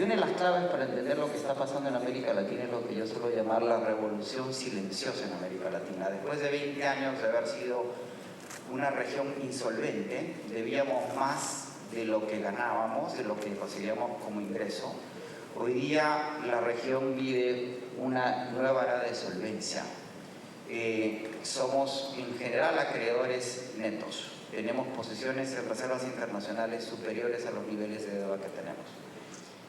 Y una de las claves para entender lo que está pasando en América Latina es lo que yo suelo llamar la revolución silenciosa en América Latina. Después de 20 años de haber sido una región insolvente, debíamos más de lo que ganábamos, de lo que conseguíamos como ingreso. Hoy día la región vive una nueva era de solvencia. Somos en general acreedores netos. Tenemos posiciones en reservas internacionales superiores a los niveles de deuda que tenemos.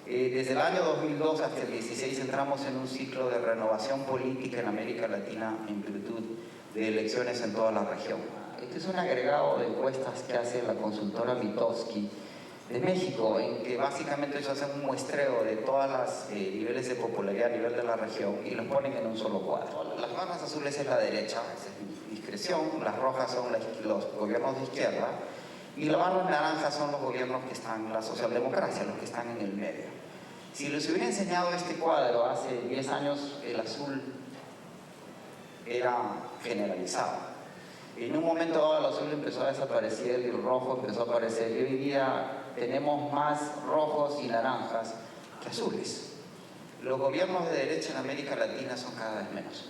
Desde el año 2002 hasta el 2016 entramos en un ciclo de renovación política en América Latina en virtud de elecciones en toda la región. Este es un agregado de encuestas que hace la consultora Mitofsky de México, en que básicamente ellos hacen un muestreo de todos los niveles de popularidad a nivel de la región y los ponen en un solo cuadro. Las barras azules es la derecha, esa es mi discreción, las rojas son los gobiernos de izquierda y las barras naranjas son los gobiernos que están, la socialdemocracia, los que están en el medio. Si les hubiera enseñado este cuadro hace 10 años, el azul era generalizado. En un momento dado el azul empezó a desaparecer y el rojo empezó a aparecer, y hoy día tenemos más rojos y naranjas que azules. Los gobiernos de derecha en América Latina son cada vez menos.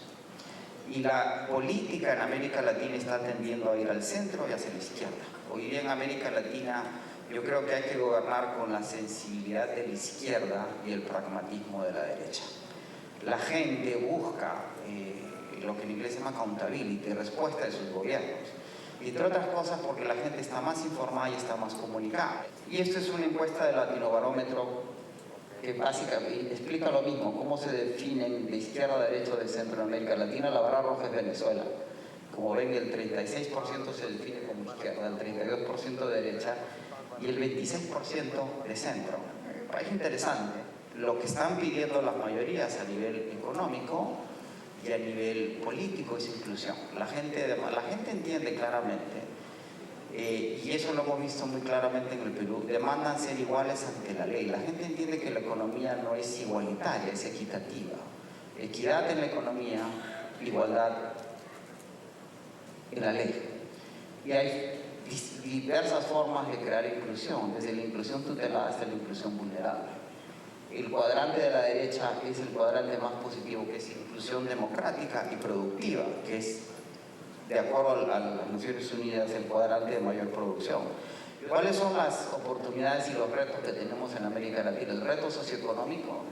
Y la política en América Latina está tendiendo a ir al centro y hacia la izquierda. Hoy día en América Latina yo creo que hay que gobernar con la sensibilidad de la izquierda y el pragmatismo de la derecha. La gente busca lo que en inglés se llama accountability, respuesta de sus gobiernos. Y entre otras cosas porque la gente está más informada y está más comunicada. Y esto es una encuesta de Latinobarómetro que básicamente explica lo mismo, cómo se definen de izquierda a derecha de centro en América Latina. La barra roja es Venezuela. Como ven, el 36% se define como izquierda, el 32% de derecha y el 26% de centro. Es interesante lo que están pidiendo las mayorías a nivel económico y a nivel político es inclusión. La gente entiende claramente, y eso lo hemos visto muy claramente en el Perú, demandan ser iguales ante la ley. La gente entiende que la economía no es igualitaria, es equitativa. Equidad en la economía, igualdad en la ley. Y hay diversas formas de crear inclusión, desde la inclusión tutelada hasta la inclusión vulnerable. El cuadrante de la derecha es el cuadrante más positivo, que es inclusión democrática y productiva, que es, de acuerdo a las Naciones Unidas, el cuadrante de mayor producción. ¿Cuáles son las oportunidades y los retos que tenemos en América Latina? El reto socioeconómico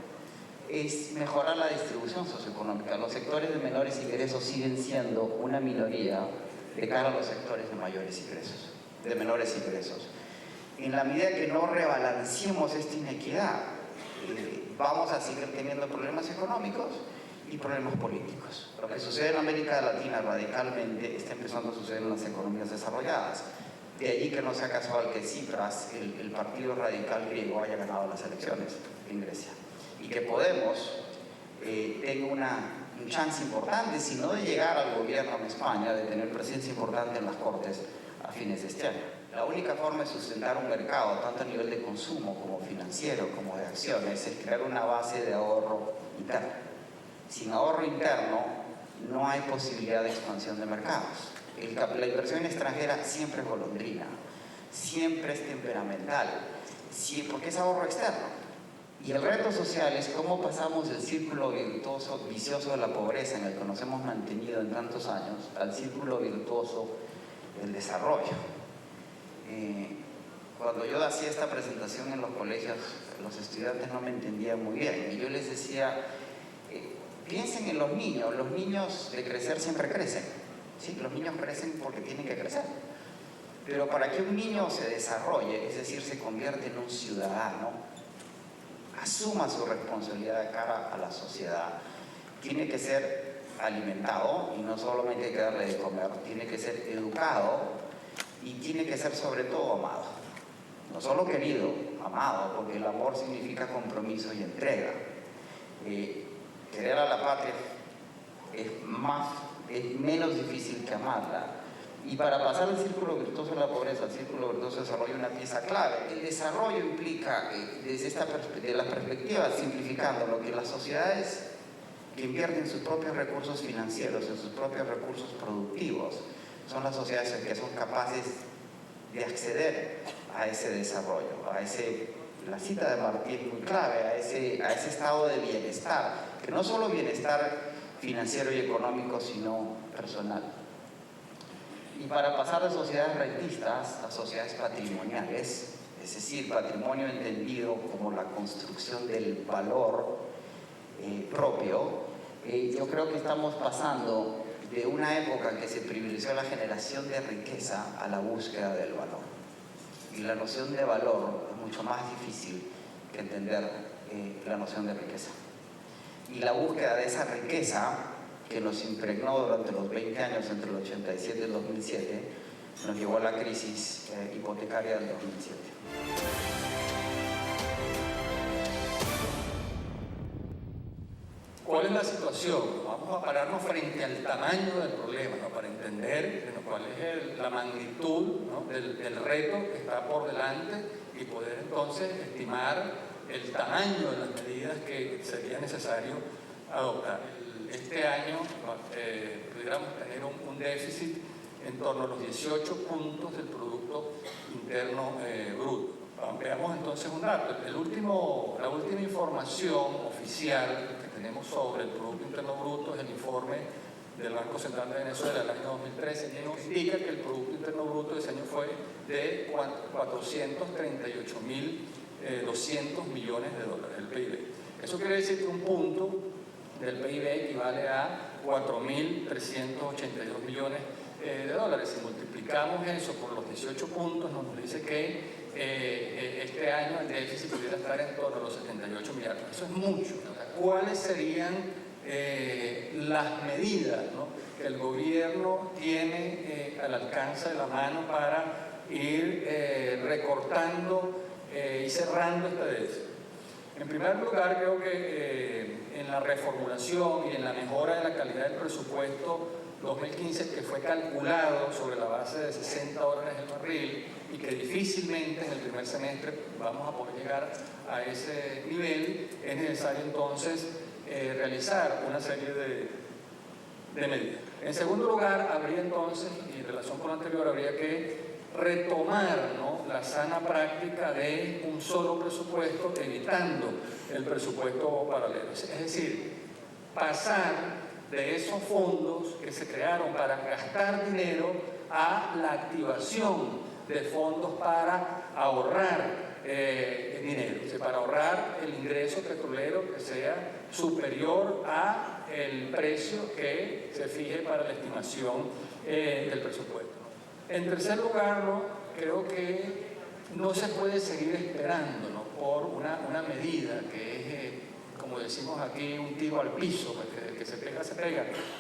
es mejorar la distribución socioeconómica. Los sectores de menores ingresos siguen siendo una minoría de cara a los sectores de mayores ingresos, de menores ingresos. En la medida que no rebalanceemos esta inequidad, vamos a seguir teniendo problemas económicos y problemas políticos. Lo que sucede en América Latina radicalmente está empezando a suceder en las economías desarrolladas. De allí que no sea casual que Tsipras, el partido radical griego, haya ganado las elecciones en Grecia. Y que Podemos tenga un chance importante, si no de llegar al gobierno en España, de tener presencia importante en las Cortes a fines de este año. La única forma de sustentar un mercado, tanto a nivel de consumo como financiero, como de acciones, es crear una base de ahorro interno. Sin ahorro interno no hay posibilidad de expansión de mercados. La inversión extranjera siempre es golondrina, siempre es temperamental, porque es ahorro externo. Y el reto social es cómo pasamos del círculo vicioso de la pobreza en el que nos hemos mantenido en tantos años al círculo virtuoso del desarrollo. Cuando yo hacía esta presentación en los colegios, los estudiantes no me entendían muy bien y yo les decía, piensen en los niños de crecer siempre crecen, ¿sí? Los niños crecen porque tienen que crecer, pero para que un niño se desarrolle, es decir, se convierta en un ciudadano, asuma su responsabilidad de cara a la sociedad, tiene que ser alimentado y no solamente hay que darle de comer, tiene que ser educado y tiene que ser sobre todo amado. No solo querido, amado, porque el amor significa compromiso y entrega. Querer a la patria es menos difícil que amarla. Y para pasar del círculo virtuoso de la pobreza al círculo virtuoso de desarrollo, una pieza clave. El desarrollo implica, desde la perspectiva, simplificando lo que las sociedades que invierten sus propios recursos financieros, en sus propios recursos productivos, son las sociedades que son capaces de acceder a ese desarrollo, a ese la cita de Martí es muy clave, a ese estado de bienestar, que no solo bienestar financiero y económico, sino personal. Y para pasar de sociedades rentistas a sociedades patrimoniales, es decir, patrimonio entendido como la construcción del valor propio, yo creo que estamos pasando de una época en que se privilegió la generación de riqueza a la búsqueda del valor. Y la noción de valor es mucho más difícil que entender la noción de riqueza. Y la búsqueda de esa riqueza que nos impregnó durante los 20 años entre el 87 y el 2007 nos llevó a la crisis hipotecaria del 2007. ¿Cuál es la situación? Vamos a pararnos frente al tamaño del problema, ¿no? Para entender cuál es la magnitud, ¿no? del reto que está por delante y poder entonces estimar el tamaño de las medidas que sería necesario adoptar. Este año pudiéramos tener un déficit en torno a los 18 puntos del Producto Interno Bruto. Veamos entonces un dato. La última información oficial que tenemos sobre el Producto Interno Bruto es el informe del Banco Central de Venezuela del año 2013, y nos indica que el Producto Interno Bruto de ese año fue de 438.200 millones de dólares, el PIB. Eso quiere decir que un punto del PIB equivale a 4.382 millones de dólares. Si multiplicamos eso por los 18 puntos, nos dice que este año el déficit pudiera estar en torno a los 78 millardos. Eso es mucho. ¿Cuáles serían las medidas, ¿no? que el gobierno tiene al alcance de la mano para ir recortando y cerrando este déficit? En primer lugar, creo que en la reformulación y en la mejora de la calidad del presupuesto 2015, que fue calculado sobre la base de $60 el barril y que difícilmente en el primer semestre vamos a poder llegar a ese nivel, es necesario entonces realizar una serie de medidas. En segundo lugar, habría entonces, y en relación con lo anterior, habría que retomar, ¿no? la sana práctica de un solo presupuesto, evitando el presupuesto paralelo. Es decir, pasar de esos fondos que se crearon para gastar dinero a la activación de fondos para ahorrar dinero, o sea, para ahorrar el ingreso petrolero que sea superior a el precio que se fije para la estimación del presupuesto. En tercer lugar, ¿no? creo que no se puede seguir esperando, ¿no? por una medida que es, como decimos aquí, un tiro al piso, que se pega,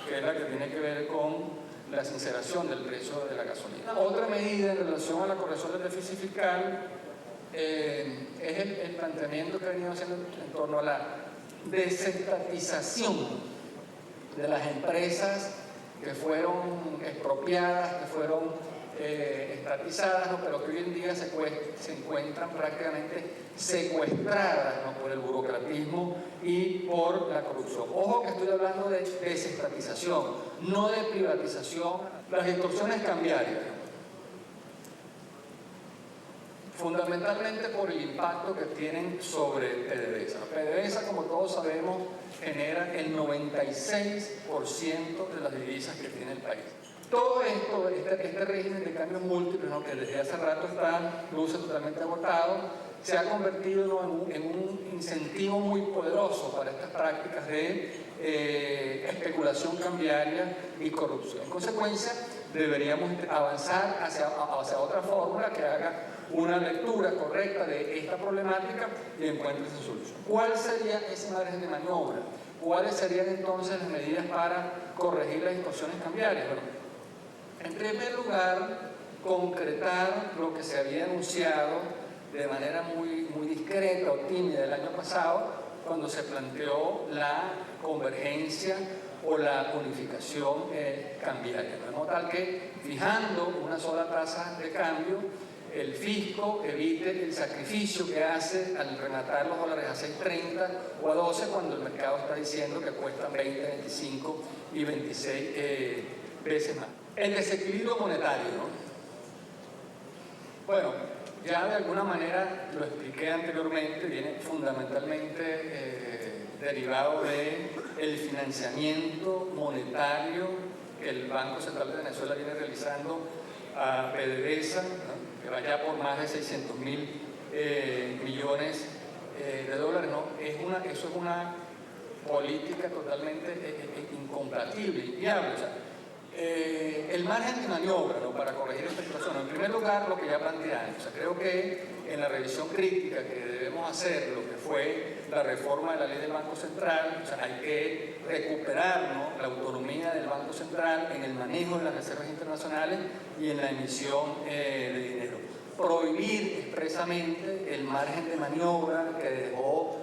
que es la que tiene que ver con la sinceración del precio de la gasolina. Otra medida en relación a la corrección del déficit fiscal es el planteamiento que ha venido haciendo en torno a la desestatización de las empresas que fueron expropiadas, que fueron estatizadas, ¿no? pero que hoy en día se encuentran prácticamente secuestradas, ¿no? por el burocratismo y por la corrupción. Ojo que estoy hablando de desestatización, no de privatización. Las distorsiones cambiarias, fundamentalmente por el impacto que tienen sobre PDVSA. PDVSA, como todos sabemos, genera el 96% de las divisas que tiene el país. Todo esto, este régimen de cambios múltiples, ¿no? que desde hace rato luce totalmente agotado, se ha convertido, ¿no? en un incentivo muy poderoso para estas prácticas de especulación cambiaria y corrupción. En consecuencia, deberíamos avanzar hacia otra fórmula que haga una lectura correcta de esta problemática y encuentre esa solución. ¿Cuál sería ese margen de maniobra? ¿Cuáles serían entonces las medidas para corregir las distorsiones cambiarias? Bueno, en primer lugar, concretar lo que se había anunciado de manera muy discreta o tímida el año pasado, cuando se planteó la convergencia o la unificación cambiaria. De modo tal que, fijando una sola tasa de cambio, el fisco evite el sacrificio que hace al rematar los dólares a 6.30 o a 12 cuando el mercado está diciendo que cuestan 20, 25 y 26 veces más. El desequilibrio monetario, ¿no? Bueno, ya de alguna manera lo expliqué anteriormente, viene fundamentalmente derivado del financiamiento monetario que el Banco Central de Venezuela viene realizando a PDVSA, ¿no?, que va ya por más de 600.000 millones de dólares, ¿no? Eso es una política totalmente incompatible, inviable. O sea, el margen de maniobra, ¿no?, para corregir esta situación, en primer lugar, lo que ya planteé antes. O sea, creo que en la revisión crítica que debemos hacer, lo que fue la reforma de la ley del Banco Central, o sea, hay que recuperar, ¿no?, la autonomía del Banco Central en el manejo de las reservas internacionales y en la emisión de dinero. Prohibir expresamente el margen de maniobra que dejó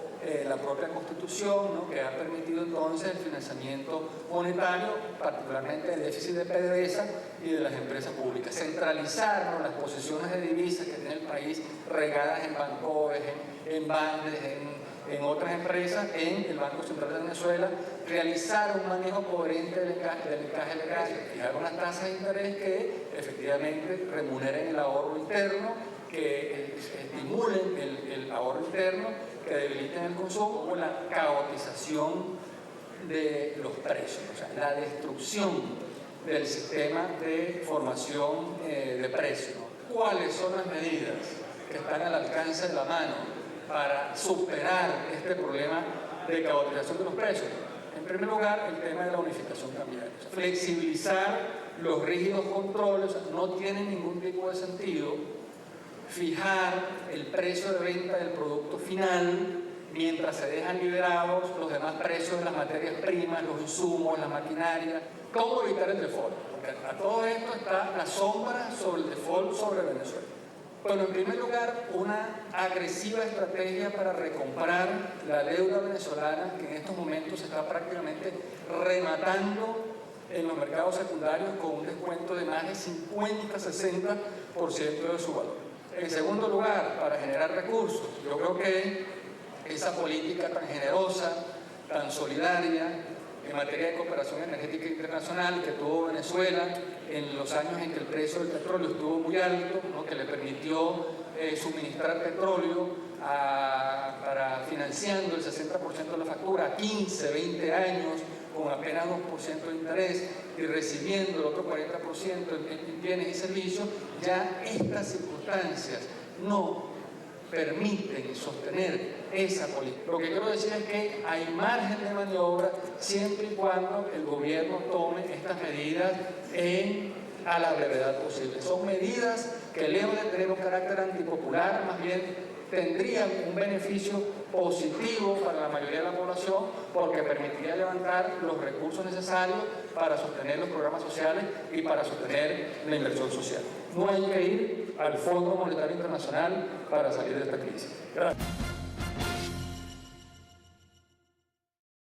la propia Constitución, ¿no?, que ha permitido entonces el financiamiento monetario, particularmente el déficit de PDVSA y de las empresas públicas. Centralizar, ¿no?, las posiciones de divisas que tiene el país regadas en Bancoes, en Bandes, en otras empresas, en el Banco Central de Venezuela, realizar un manejo coherente del encaje legal, fijar unas tasas de interés que efectivamente remuneren el ahorro interno, que estimulen el ahorro interno, que debiliten el consumo, o la caotización de los precios, o sea, la destrucción del sistema de formación de precios. ¿Cuáles son las medidas que están al alcance de la mano para superar este problema de caotización de los precios? En primer lugar, el tema de la unificación cambiaria. O sea, flexibilizar los rígidos controles. O sea, no tiene ningún tipo de sentido fijar el precio de venta del producto final mientras se dejan liberados los demás precios de las materias primas, los insumos, la maquinaria. ¿Cómo evitar el default? Porque a todo esto está la sombra sobre el default sobre Venezuela. Bueno, en primer lugar, una agresiva estrategia para recomprar la deuda venezolana, que en estos momentos se está prácticamente rematando en los mercados secundarios con un descuento de más de 50-60% de su valor. En segundo lugar, para generar recursos, yo creo que esa política tan generosa, tan solidaria, en materia de cooperación energética internacional que tuvo Venezuela en los años en que el precio del petróleo estuvo muy alto, ¿no?, que le permitió suministrar petróleo para financiando el 60% de la factura a 15, 20 años, con apenas 2% de interés y recibiendo el otro 40% en bienes y servicios. Ya estas circunstancias no permiten sostener esa política. Lo que quiero decir es que hay margen de maniobra siempre y cuando el gobierno tome estas medidas a la brevedad posible. Son medidas que, lejos de tener un carácter antipopular, más bien tendrían un beneficio positivo para la mayoría de la población, porque permitiría levantar los recursos necesarios para sostener los programas sociales y para sostener la inversión social. No hay que ir al Fondo Monetario Internacional para salir de esta crisis. Gracias.